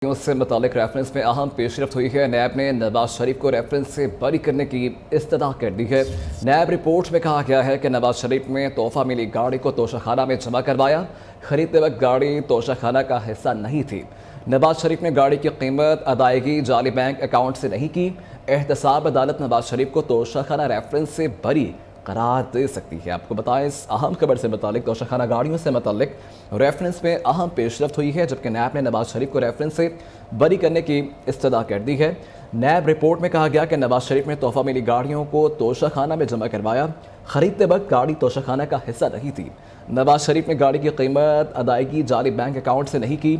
से मुतालिक रेफरेंस में अहम पेशरफ्त हुई है। नैब ने नवाज शरीफ को रेफरेंस से बरी करने की इस्तदा कर दी है। नैब रिपोर्ट में कहा गया है कि नवाज शरीफ में तोहफा मिली गाड़ी को तोशाखाना में जमा करवाया। खरीदते वक्त गाड़ी तोशाखाना का हिस्सा नहीं थी। नवाज शरीफ ने गाड़ी की कीमत अदायगी जाली बैंक अकाउंट से नहीं की। एहतसाब अदालत नवाज शरीफ को तोशाखाना रेफरेंस से बरी करार दे सकती है। आपको बताएं, इस अहम खबर से मुतालिक तोशाखाना गाड़ियों से मुतालिक रेफरेंस में अहम पेशरफ्त हुई है, जबकि नैब ने नवाज शरीफ को रेफरेंस से बरी करने की इस्तदा कर दी है। नैब रिपोर्ट में कहा गया कि नवाज शरीफ ने तोहफा मिली गाड़ियों को तोशाखाना में जमा करवाया। खरीदते वक्त गाड़ी तोशाखाना का हिस्सा नहीं थी। नवाज शरीफ ने गाड़ी की कीमत अदायगी जाली बैंक अकाउंट से नहीं की।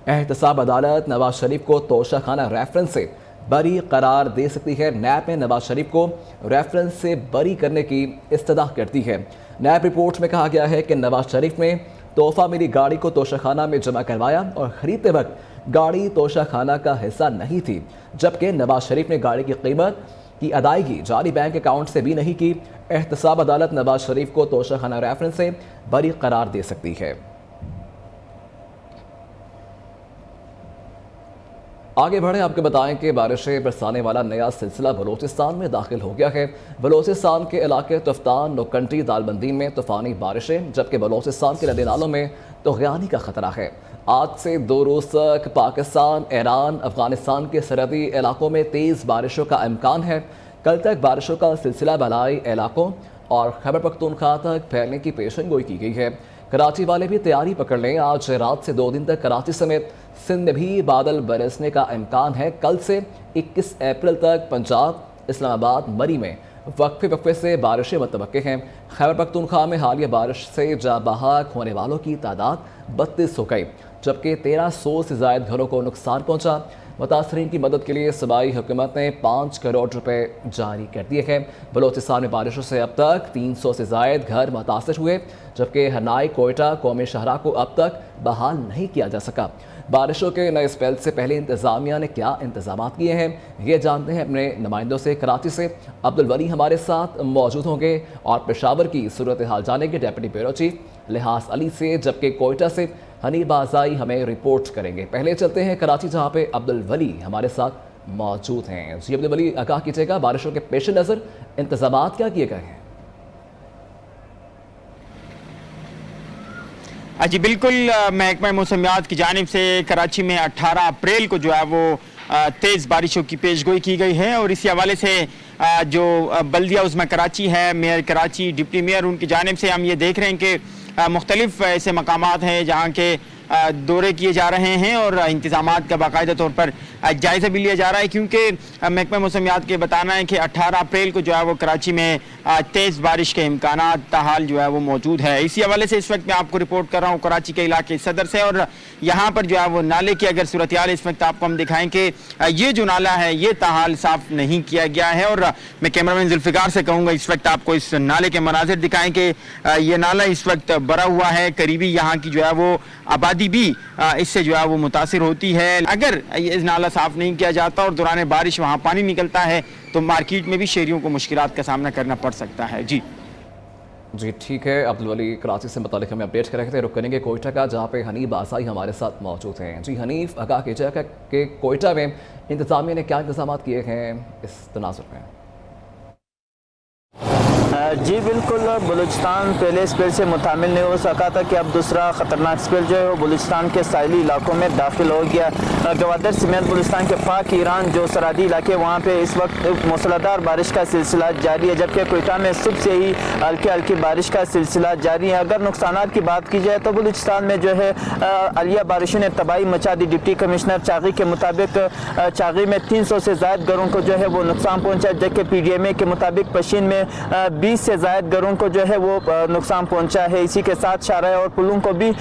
एहतसाब अदालत नवाज शरीफ को तोशाखाना रेफरेंस से बरी करार दे सकती है। नैब ने नवाज शरीफ को रेफरेंस से बरी करने की इस्तदा करती है। नैब रिपोर्ट में कहा गया है कि नवाज शरीफ ने तोहफा मिली गाड़ी को तोशाखाना में जमा करवाया और ख़रीदते वक्त गाड़ी तोशाखाना का हिस्सा नहीं थी, जबकि नवाज शरीफ ने गाड़ी की कीमत की अदायगी जाली बैंक अकाउंट से भी नहीं की। एहतसाब अदालत नवाज शरीफ को तोशाखाना रेफरेंस से बरी करार दे सकती है। आगे बढ़े, आपको बताएं कि बारिशें बरसाने वाला नया सिलसिला बलूचिस्तान में दाखिल हो गया है। बलूचिस्तान के इलाके तुफ्तान, नोकंटी, दालबंदी में तूफ़ानी बारिशें, जबकि बलूचिस्तान के नदी नालों में तग़यानी का ख़तरा है। आज से 2 रोज़ तक पाकिस्तान, ईरान, अफ़गानिस्तान के सरहदी इलाकों में तेज़ बारिशों का इम्कान है। कल तक बारिशों का सिलसिला बलाई इलाकों और खैबर पख्तूनख्वा तक फैलने की पेशन गोई की गई है। कराची वाले भी तैयारी पकड़ लें। आज रात से 2 दिन तक कराची समेत सिंध में भी बादल बरसने का इम्कान है। कल से 21 अप्रैल तक पंजाब, इस्लामाबाद, मरी में वक्फे से बारिशें मुतवक्के हैं। खैबर पख्तूनख्वा में हालिया बारिश से जा बहाक होने वालों की तादाद 32 हो गई, जबकि 1300 से ज़ायद घरों को नुकसान पहुँचा। मुतासरीन की मदद के लिए सूबाई हुकूमत ने 5 करोड़ रुपए जारी कर दिए हैं। बलूचिस्तान में बारिशों से अब तक 300 से ज़ायद घर मुतासर हुए, जबकि हनाई, कोयटा, कौमी शहरा को अब तक बहाल नहीं किया जा सका। बारिशों के नए स्पेल से पहले इंतज़ामिया ने क्या इंतजाम किए हैं, ये जानते हैं अपने नुमाइंदों से। कराची से अब्दुल वली हमारे साथ मौजूद होंगे और पेशावर की सूरत हाल जानेंगे डेप्यूटी ब्यूरो चीफ लिहाज अली से, जबकि कोयटा से हनी बाज़ाई हमें रिपोर्ट करेंगे। पहले चलते हैं कराची, जहाँ पे अब्दुल वली हमारे साथ मौजूद हैं। जी अब्दुल वली, आगाह कीजिएगा, बारिशों के पेश नज़र इंतजाम क्या किए गए हैं? जी बिल्कुल, महकमा मौसमियात की जानिब से कराची में 18 अप्रैल को जो है वो तेज़ बारिशों की पेशगोई की गई है और इसी हवाले से जो बल्दिया उज़्मा कराची है, मेयर कराची, डिप्टी मेयर, उनकी जानिब से हम ये देख रहे हैं कि मुख्तलिफ ऐसे मकामात हैं जहाँ के दौरे किए जा रहे हैं और इंतज़ामात का बाकायदा तौर पर जायज़ा भी लिया जा रहा है, क्योंकि महकमा मौसमियात के बताना है कि 18 अप्रैल को जो है वो कराची में तेज़ बारिश के इम्कानात ताहाल जो है वो मौजूद है। इसी हवाले से इस वक्त मैं आपको रिपोर्ट कर रहा हूँ कराची के इलाके सदर से, और यहाँ पर जो है वो नाले की अगर सूरत हाल इस वक्त आपको हम दिखाएं कि ये जो नाला है ये ताहाल साफ़ नहीं किया गया है। और मैं कैमरामैन जुल्फ़िकार से कहूँगा इस वक्त आपको इस नाले के मनाजिर दिखाएं कि ये नाला इस वक्त भरा हुआ है। करीबी यहाँ की जो है वो आबादी भी इससे जो है वो मुतासिर होती है। अगर ये नाला साफ़ नहीं किया जाता और दौरान बारिश वहाँ पानी निकलता है तो मार्केट में भी शहरियों को मुश्किलात का सामना करना पड़ सकता है। जी ठीक है। अब्दुल वली कराची से मुतालिक हमें अपडेट कर रहे थे। रुक करेंगे कोयटा का, जहाँ पे हनीफ बासाई हमारे साथ मौजूद हैं। जी हनीफ, आगाह कीजिएगा कि कोयटा में इंतजामिया ने क्या इंतजाम किए हैं इस तनाजुर में? जी बिल्कुल, बलूचिस्तान पहले स्पेल से मुतामिल नहीं हो सका था कि अब दूसरा ख़तरनाक स्पेल जो है वो बलूचिस्तान के साहिली इलाकों में दाखिल हो गया। गवादर समेत बलूचिस्तान के पाक ईरान जो सरहदी इलाके वहाँ पे इस वक्त मूसलाधार बारिश का सिलसिला जारी है, जबकि कोयटा में सुबह से ही हल्की हल्की बारिश का सिलसिला जारी है। अगर नुकसान की बात की जाए तो बलूचिस्तान में जो है आलिया बारिशों ने तबाही मचा दी। डिप्टी कमिश्नर चागी के मुताबिक चागी में 300 से ज़ायद घरों को जो है वो नुकसान पहुँचा, जबकि PDMA के मुताबिक पशीन में 20 से ज़ायद घरों को जो है वो नुकसान पहुंचा है। इसी के साथ शाहराह और पुलों को भी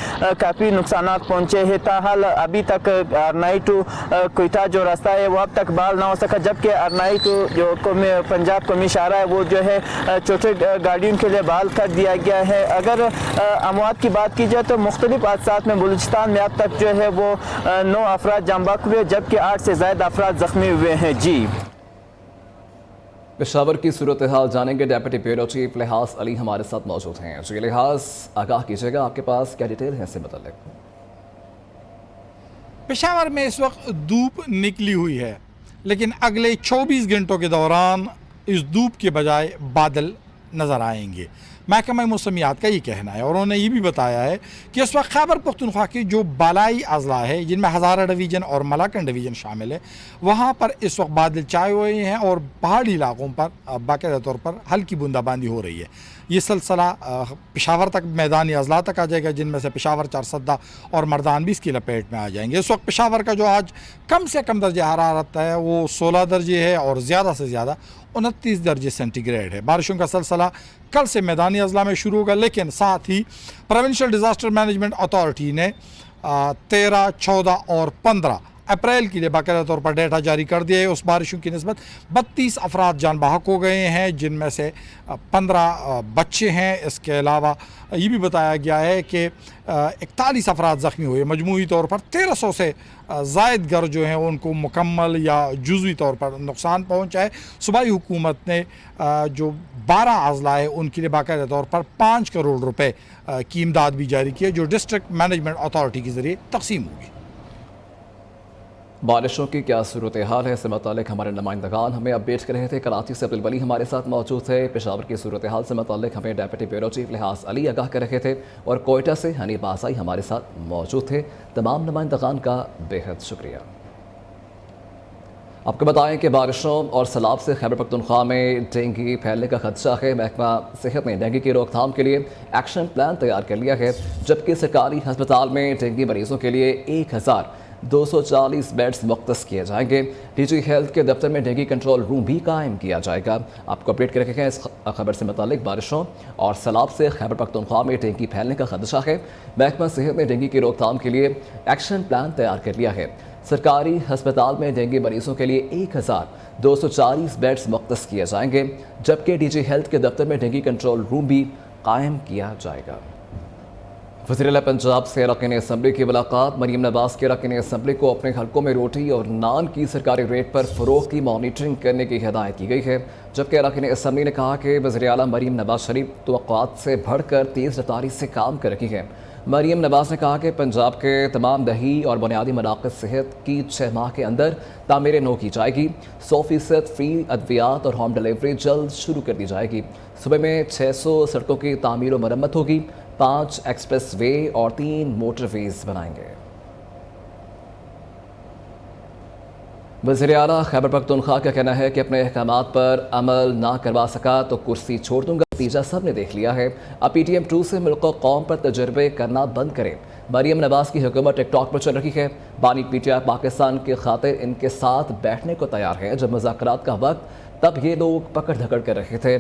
काफ़ी नुकसान पहुंचे हैं। ताहाल अभी तक अरनाई टू कोयटा जो रास्ता है वो अब तक बहाल ना हो सका, जबकि अरनाई टू जो पंजाब कौमी शाहरा है वो जो है छोटे गाड़ियों के लिए बहाल कर दिया गया है। अगर अमवात की बात की जाए तो मुख्तलिफ हादसात में बलूचिस्तान में अब तक जो है वो 9 अफराद जाँ बहक हुए, जबकि 8 से ज़ायद अफराद ज़ख्मी हुए हैं। जी पेशावर की सूरत हाल जानेंगे, डेप्यूटी ब्यूरो चीफ लिहाज अली हमारे साथ मौजूद हैं। जी लिहाज, आगाह कीजिएगा, आपके पास क्या डिटेल है इससे मुताल्लिक? पेशावर में इस वक्त धूप निकली हुई है, लेकिन अगले 24 घंटों के दौरान इस धूप के बजाय बादल नज़र आएंगे। महकमा मौसमियात का ये कहना है, और उन्होंने ये भी बताया है कि इस वक्त खैबर पख्तूनख्वा के जो बालाई अजला है, जिनमें हज़ारा डिवीज़न और मलाकन डिवीज़न शामिल है, वहाँ पर इस वक्त बादल छाए हुए हैं और पहाड़ी इलाकों पर बाकायदा तौर पर हल्की बूंदाबांदी हो रही है। ये सिलसिला पेशावर तक, मैदानी अजला तक आ जाएगा, जिनमें से पेशावर, चारसद्दा और मर्दान भी इसकी लपेट में आ जाएंगे। इस वक्त पेशावर का जो आज कम से कम दर्जा हरारत है वो 16 दर्जे है और ज़्यादा से ज़्यादा 29 दर्जे सेंटीग्रेड है। बारिशों का सिलसिला कल से मैदानी अजला में शुरू होगा, लेकिन साथ ही प्रोविंशियल डिज़ास्टर मैनेजमेंट अथॉरिटी ने 13, 14 और 15 अप्रैल के लिए बाकायदा तौर पर डेटा जारी कर दिया है। उस बारिशों की निस्बत 32 अफराद जान बहक हो गए हैं, जिनमें से 15 बच्चे हैं। इसके अलावा ये भी बताया गया है कि 41 अफराद ज़ख्मी हुए। मजमूई तौर पर 1300 से ज़ायद घर जो हैं उनको मुकम्मल या जुज़वी तौर पर नुकसान पहुँचा है। सूबाई हुकूमत ने जो 12 अजला है उनके लिए बाकायदा तौर पर 5 करोड़ रुपए की इमदाद भी जारी की है, जो डिस्ट्रिक्ट मैनेजमेंट अथॉरिटी के ज़रिए तकसीम होगी। बारिशों की क्या सूरत हाल है, इससे मुतालिक हमारे नुमाइंदगान हमें अपडेट कर रहे थे। कराची से अब्दुल वली हमारे साथ मौजूद थे। पेशावर की सूरत हाल से मुतालिक हमें डेप्यूटी ब्यूरो चीफ लिहाज अली आगाह कर रहे थे, और कोयटा से हनीफ आसाई हमारे साथ मौजूद थे। तमाम नुमाइंदगान का बेहद शुक्रिया। आपको बताएं कि बारिशों और सैलाब से खैबर पख्तूनख्वा में डेंगू फैलने का खदशा है। महकमा सेहत ने डेंगू की रोकथाम के लिए एक्शन प्लान तैयार कर लिया है, जबकि सरकारी हस्पताल में डेंगू मरीजों के लिए 1240 बेड्स मुख्तस किए जाएंगे। डीजी हेल्थ के दफ्तर में डेंगू कंट्रोल रूम भी कायम किया जाएगा। आपको अपडेट कर रखे हैं इस खबर से मुतालिक। बारिशों और सैलाब से खैबर पख्तूनख्वा में डेंगू फैलने का खदशा है। महकमा सेहत ने डेंगू की रोकथाम के लिए एक्शन प्लान तैयार कर लिया है। सरकारी हस्पताल में डेंगू मरीजों के लिए 1240 बेड्स मुख्तस किए जाएंगे, जबकि डीजी हेल्थ के दफ्तर में डेंगू कंट्रोल रूम भी कायम किया जाएगा। वज़ीर-ए-आला पंजाब से अरकान असम्बली की मुलाकात। मरीम नवाज़ के अरकान असम्बली को अपने हलकों में रोटी और नान की सरकारी रेट पर फ़रोख्त की मॉनिटरिंग करने की हिदायत की गई है, जबकि अरकान असम्बली ने कहा कि वज़ीर-ए-आला मरीम नवाज़ शरीफ तवक्कुआत से बढ़कर तेज़ रफ्तारी से काम कर रही है। मरीम नवाज़ ने कहा कि पंजाब के तमाम दही और बुनियादी मराकज़ सेहत की 6 माह के अंदर तामीर नो की जाएगी। 100% फ्री अद्वियात और होम डिलीवरी जल्द शुरू कर दी जाएगी। सूबे में 600 सड़कों की तामीर और मरम्मत होगी। 5 एक्सप्रेस वे और 3 मोटरवेज बनाएंगे। वज़ीर-ए-आला खैबर पख्तूनख्वा का कहना है कि अपने अहकामात पर अमल ना करवा सका तो कुर्सी छोड़ दूंगा। नतीजा सब ने देख लिया है। अब PTM 2 से मुल्क व कौम पर तजर्बे करना बंद करें। मरीम नवाज़ की हुकूमत टिकटॉक पर चल रही है। बानी PTI पाकिस्तान के खातिर इनके साथ बैठने को तैयार है। जब मुज़ाकरात का वक्त तब ये लोग पकड़ धकड़ कर रहे थे।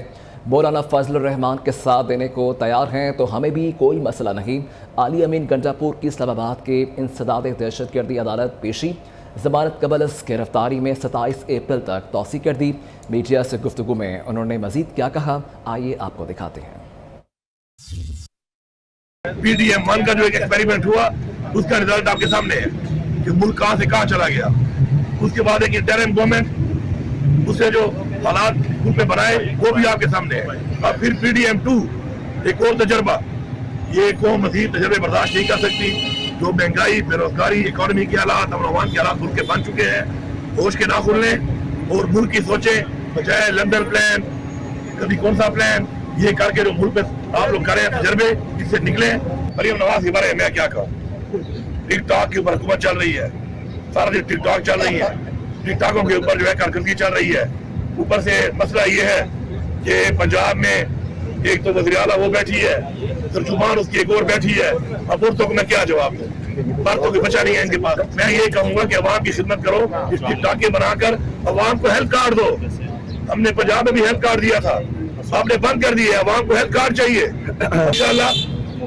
मौलाना फजलुर रहमान के साथ देने को तैयार हैं तो हमें भी कोई मसला नहीं। आली अमीन गंडापुर की इस्लामाबाद के इंसदाद दहशतगर्दी अदालत पेशी। ज़मानत कबल गिरफ्तारी में 27 अप्रैल तक तौसी कर दी। मीडिया से गुफ्तगू में उन्होंने मजीद क्या कहा, आइए आपको दिखाते हैं। PTM 1 का जो एक एक्सपेरिमेंट हुआ उसका रिजल्ट आपके सामने है कि मुल्क कहां से कहां चला गया। उसके बाद एक इंटरिम गवर्नमेंट, उससे जो हालात मुल्क में बनाए वो भी आपके सामने है। अब फिर PTM 2 एक और तजर्बा। ये कौम मजीद तजर्बे बर्दाश्त नहीं कर सकती। जो महंगाई, बेरोजगारी, इकोनॉमी के हालात, अमन के हालात मुल्क के बन चुके हैं। होश के ना खुलने और मुल्क की सोचें, बजाय लंदन प्लान, कभी कौन सा प्लान, ये करके जो मुल्क में आप लोग करें तजर्बे, इससे निकले। मरीम नवाज के बारे में मैं क्या कहूँ। टिकटॉक के ऊपर हुकूमत चल रही है, सारा दिन टिकटॉक चल रही है। टिकटॉकों के ऊपर जो है कारकर्दगी चल रही है। ऊपर से मसला ये है कि पंजाब में एक तो वज़ीर-ए-आला वो बैठी है, तर्जुमान उसकी एक और बैठी है। अब औरतों को मैं क्या जवाब दूं, बातों की बचा नहीं है इनके पास। मैं ये कहूंगा कि अवाम की खिदमत करो, इस टिकटॉक बनाकर अवाम को हेल्थ कार्ड दो। हमने पंजाब में भी हेल्थ कार्ड दिया था, आपने बंद कर दिया। अवाम को हेल्थ कार्ड चाहिए। इंशाअल्लाह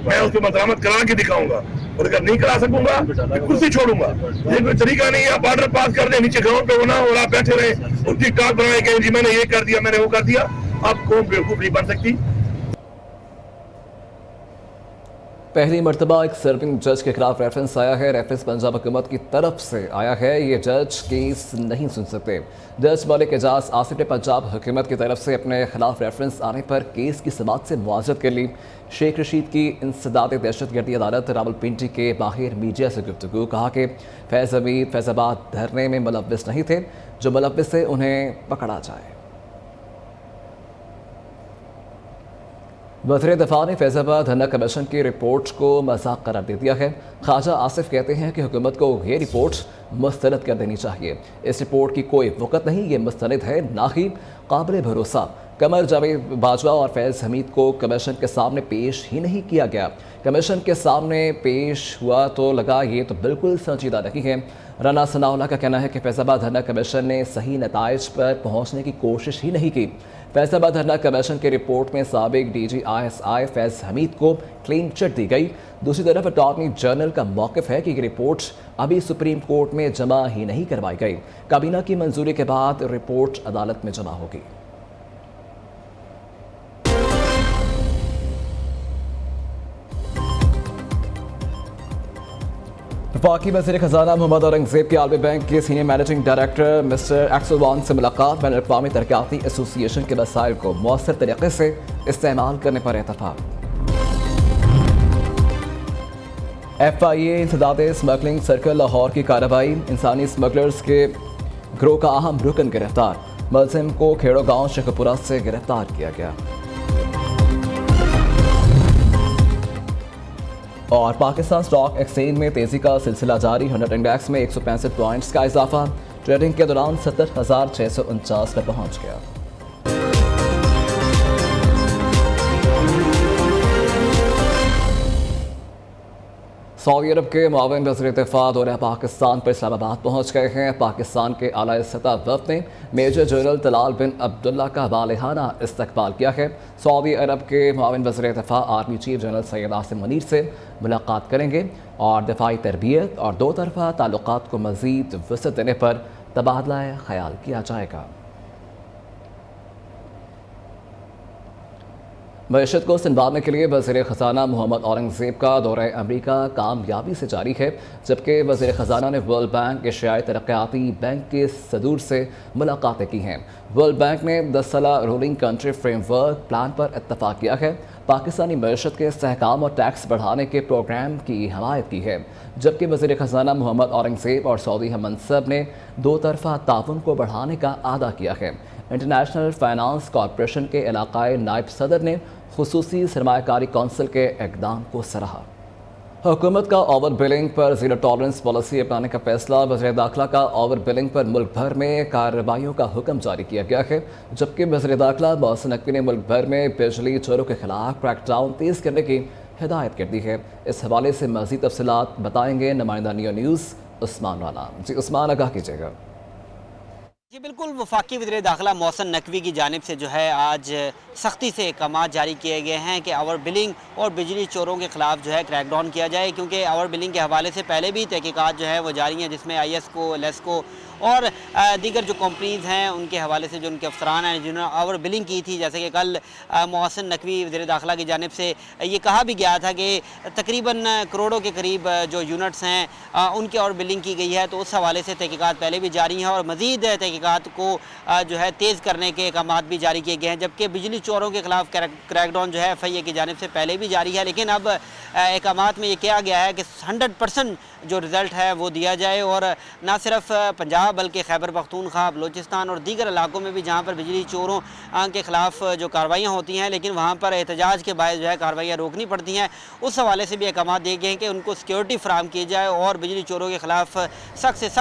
मैं उसकी मज़ामत करा के दिखाऊंगा, और अगर नहीं करा सकूंगा तो कुर्सी छोड़ूंगा। ये कोई तरीका नहीं है आप ऑर्डर पास कर दें, नीचे ग्राउंड पे होना और आप बैठे रहे और टिकटॉक बनाए गए जी मैंने ये कर दिया, मैंने वो कर दिया। आप कौन बेवकूफ नहीं बन सकती। पहली मरतबा एक सर्विंग जज के खिलाफ रेफरेंस आया है। रेफरेंस पंजाब हुकूमत की तरफ से आया है। ये जज केस नहीं सुन सकते। जज मलिक एजाज आसिफ ने पंजाब हुकूमत की तरफ से अपने खिलाफ रेफरेंस आने पर केस की समाअत से मुआवजत कर ली। शेख रशीद की इंसदाद दहशतगर्दी अदालत रावलपिंडी के बाहर मीडिया से गुफ्तगू, कहा कि फैज़ हमीद फैज़ाबाद धरने में मुलव्विस नहीं थे, जो मुलव्विस थे उन्हें पकड़ा जाए। वज़ीर दफ़ा ने फैज़ाबाद धरना कमीशन की रिपोर्ट को मज़ाक करार दे दिया है। ख्वाजा आसिफ कहते हैं कि हुकूमत को ये रिपोर्ट मुस्तरद कर देनी चाहिए। इस रिपोर्ट की कोई वक़्त नहीं, ये मुस्तरद है, ना ही काबिल भरोसा। कमर जावेद बाजवा और फैज़ हमीद को कमीशन के सामने पेश ही नहीं किया गया। कमीशन के सामने पेश हुआ तो लगा ये तो बिल्कुल संजीदा नहीं है। राना सनाउल्लाह का कहना है कि फैज़ाबाद धरना कमीशन ने सही नताइज पर पहुँचने की कोशिश ही नहीं की। फैज़ाबाद धरना कमीशन की रिपोर्ट में साबिक DG ISI फैज़ हमीद को क्लीन चिट दी गई। दूसरी तरफ अटॉर्नी जनरल का मौक़िफ़ है कि ये रिपोर्ट अभी सुप्रीम कोर्ट में जमा ही नहीं करवाई गई। काबीना की मंजूरी के बाद रिपोर्ट अदालत में जमा होगी। वफाकी वज़ीर ख़ज़ाना मोहम्मद औरंगज़ेब के आलमी बैंक के सीनियर मैनेजिंग डायरेक्टर मिस्टर एक्सलवान से मुलाकात। बैन अक़वामी तरक्याती एसोसिएशन के वसाइल को मौसर तरीके से इस्तेमाल करने पर इत्तफ़ाक़। FIA इंसदाद स्मगलिंग सर्कल लाहौर की कार्रवाई। इंसानी स्मगलर्स के ग्रोह का अहम रुकन गिरफ्तार। मुलज़िम को खेड़ो गाँव शेखपुरा से गिरफ्तार किया गया। और पाकिस्तान स्टॉक एक्सचेंज में तेज़ी का सिलसिला जारी। 100 इंडेक्स में 165 पॉइंट्स का इजाफा। ट्रेडिंग के दौरान 70,649 पर पहुंच गया। सऊदी अरब के मुआविन वज़ीर दिफ़ा दौरे पाकिस्तान पर इस्लामाबाद पहुँच गए हैं। पाकिस्तान के आला सतह वफ़द ने मेजर जनरल तलाल बिन अब्दुल्ला का वालिहाना इस्तकबाल किया है। सऊदी अरब के मुआविन वज़ीर दिफ़ा army chief general Syed Asim Munir से मुलाकात करेंगे और दिफाई तरबियत और दो तरफ़ा ताल्लुकात को मज़ीद वसअत देने पर तबादला ख़याल किया जाएगा। मईशत को संभालने के लिए वज़ीर ख़ज़ाना मोहम्मद औरंगज़ेब का दौरा अमरीका कामयाबी से जारी है, जबकि वज़ीर ख़ज़ाना ने वर्ल्ड बैंक एशियाई तरक्याती बैंक के सदूर से मुलाकातें की हैं। वर्ल्ड बैंक ने 10 साला रूलिंग कंट्री फ्रेमवर्क प्लान पर इत्तफ़ाक़ किया है। पाकिस्तानी मईशत के इस्तेहकाम और टैक्स बढ़ाने के प्रोग्राम की हमायत की है, जबकि वज़ीर ख़ज़ाना मोहम्मद औरंगज़ेब और सऊदी हममंसब ने दो तरफ़ा ताउन को बढ़ाने का आदा किया है। इंटरनेशनल फाइनेंस कॉरपोरेशन के इलाकाई नायब सदर ने खुसूसी सरमायाकारी कौंसिल के इक़दाम को सराहा। हुकूमत का ओवर बिलिंग पर ज़ीरो टॉलरेंस पॉलिसी अपनाने का फैसला। वज़ीर दाखिला का ओवर बिलिंग पर मुल्क भर में कार्रवाइयों का हुक्म जारी किया गया है, जबकि वज़ीर दाखिला मोहसिन नकवी ने मुल्क भर में बिजली चोरों के खिलाफ क्रैकडाउन तेज़ करने की हिदायत कर दी है। इस हवाले से मज़ीद तफसीलात बताएंगे नुमाइंदा नियो न्यूज़ उस्मान राना। जी उस्मान, आगाह कीजिएगा। जी बिल्कुल, वफाकी वज़ीर दाखिला मोहसिन नकवी की जानिब से जो है आज सख्ती से अहकाम जारी किए गए हैं कि ओवर बिलिंग और बिजली चोरों के ख़िलाफ़ जो है क्रैकडाउन किया जाए, क्योंकि ओवर बिलिंग के हवाले से पहले भी तहकीकात जो है वो जारी हैं, जिसमें ISCO, LESCO और दीगर जो कंपनीज़ हैं उनके हवाले से जो उनके अफसरान हैं जिन्होंने ओवर बिलिंग की थी। जैसे कि कल मोहसिन नकवी वज़ीर दाखिला की जानिब से ये कहा भी गया था कि तकरीबन करोड़ों के करीब जो यूनिट्स हैं उनकी ओवर बिलिंग की गई है, तो उस हवाले से तहकीकात पहले भी जारी हैं और मज़ीद तहकीकात को जो है तेज़ करने के अहकाम भी जारी किए गए हैं। जबकि बिजली चोरों के खिलाफ क्रैकडाउन जो है FIA की जानिब से पहले भी जारी है, लेकिन अब अहकाम में ये किया गया है कि 100% जो रिज़ल्ट है वो दिया जाए और ना सिर्फ पंजाब बल्कि खैबर पख्तूनख्वा, बलूचिस्तान और दीगर इलाकों में भी जहाँ पर बिजली चोरों के ख़िलाफ़ जो कार्रवाइयाँ होती हैं लेकिन वहाँ पर एहतजाज के बायस जो है कार्रवाइयाँ रोकनी पड़ती हैं, उस हवाले से भी अहकाम दिए गए हैं कि उनको सिक्योरिटी फ़राहम की जाए और बिजली चोरों के ख़िलाफ़ सख्त से सख्त